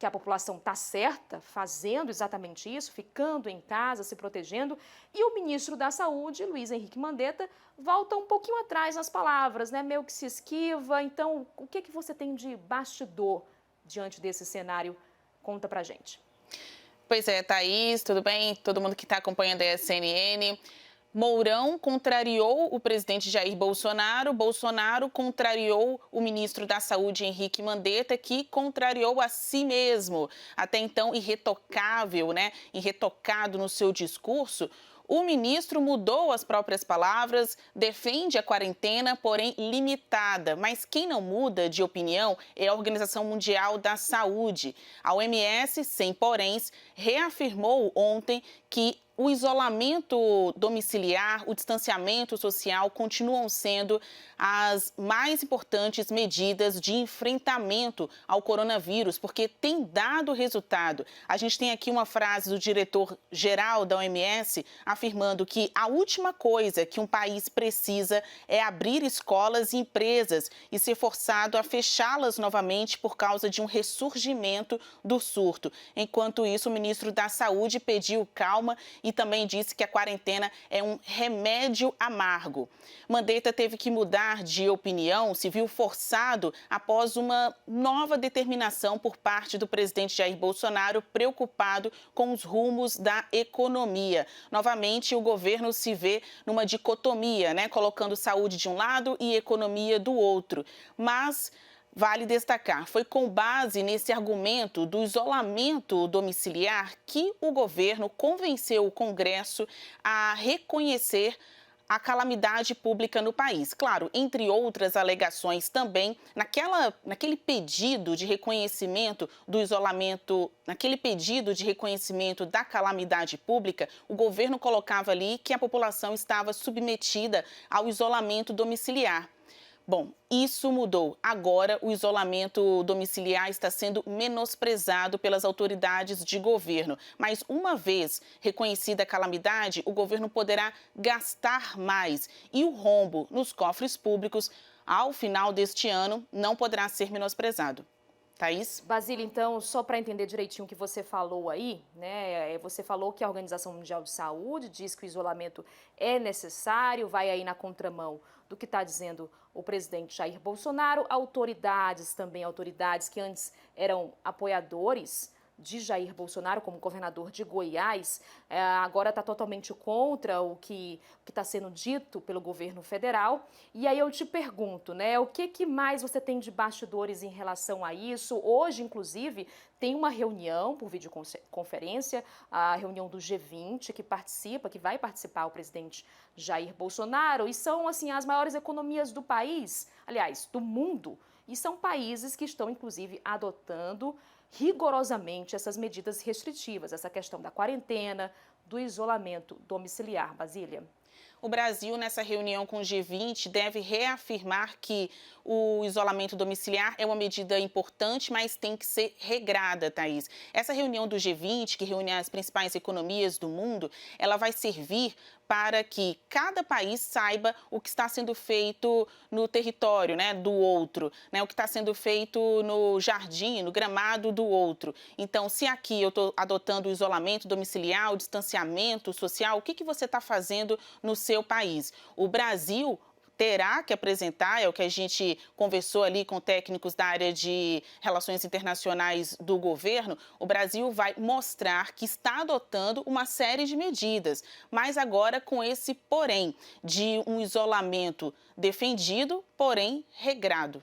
que a população está certa, fazendo exatamente isso, ficando em casa, se protegendo, e o ministro da Saúde, Luiz Henrique Mandetta, volta um pouquinho atrás nas palavras, né? Meio que se esquiva. Então, o que você tem de bastidor diante desse cenário? Conta pra gente. Pois é, Thaís, tudo bem? Todo mundo que está acompanhando a CNN. Mourão contrariou o presidente Jair Bolsonaro, Bolsonaro contrariou o ministro da Saúde, Henrique Mandetta, que contrariou a si mesmo. Até então, irretocável, né? Irretocado no seu discurso. O ministro mudou as próprias palavras, defende a quarentena, porém limitada. Mas quem não muda de opinião é a Organização Mundial da Saúde. A OMS, sem poréns, reafirmou ontem que o isolamento domiciliar, o distanciamento social continuam sendo as mais importantes medidas de enfrentamento ao coronavírus, porque tem dado resultado. A gente tem aqui uma frase do diretor-geral da OMS afirmando que a última coisa que um país precisa é abrir escolas e empresas e ser forçado a fechá-las novamente por causa de um ressurgimento do surto. Enquanto isso, o ministro da Saúde pediu calma e também disse que a quarentena é um remédio amargo. Mandetta teve que mudar de opinião, se viu forçado após uma nova determinação por parte do presidente Jair Bolsonaro, preocupado com os rumos da economia. Novamente, o governo se vê numa dicotomia, né? Colocando saúde de um lado e economia do outro. Mas vale destacar, foi com base nesse argumento do isolamento domiciliar que o governo convenceu o Congresso a reconhecer a calamidade pública no país. Claro, entre outras alegações também, naquele pedido de reconhecimento do isolamento, naquele pedido de reconhecimento da calamidade pública, o governo colocava ali que a população estava submetida ao isolamento domiciliar. Bom, isso mudou. Agora, o isolamento domiciliar está sendo menosprezado pelas autoridades de governo. Mas, uma vez reconhecida a calamidade, o governo poderá gastar mais. E o rombo nos cofres públicos, ao final deste ano, não poderá ser menosprezado. Thaís? Basílio, então, só para entender direitinho o que você falou aí, né? Você falou que a Organização Mundial de Saúde diz que o isolamento é necessário, vai aí na contramão do que está dizendo o presidente Jair Bolsonaro. Autoridades também, autoridades que antes eram apoiadores de Jair Bolsonaro como governador de Goiás, agora está totalmente contra o que está sendo dito pelo governo federal. E aí eu te pergunto, né, o que mais você tem de bastidores em relação a isso? Hoje, inclusive, tem uma reunião por videoconferência, a reunião do G20, que vai participar o presidente Jair Bolsonaro, e são, assim, as maiores economias do país, aliás, do mundo, e são países que estão, inclusive, adotando rigorosamente essas medidas restritivas, essa questão da quarentena, do isolamento domiciliar. Basília? O Brasil, nessa reunião com o G20, deve reafirmar que o isolamento domiciliar é uma medida importante, mas tem que ser regrada, Thaís. Essa reunião do G20, que reúne as principais economias do mundo, ela vai servir para que cada país saiba o que está sendo feito no território, né, do outro, né, o que está sendo feito no jardim, no gramado do outro. Então, se aqui eu estou adotando o isolamento domiciliar, o distanciamento social, o que você está fazendo no seu país? O Brasil terá que apresentar, é o que a gente conversou ali com técnicos da área de relações internacionais do governo, o Brasil vai mostrar que está adotando uma série de medidas, mas agora com esse porém de um isolamento defendido, porém regrado.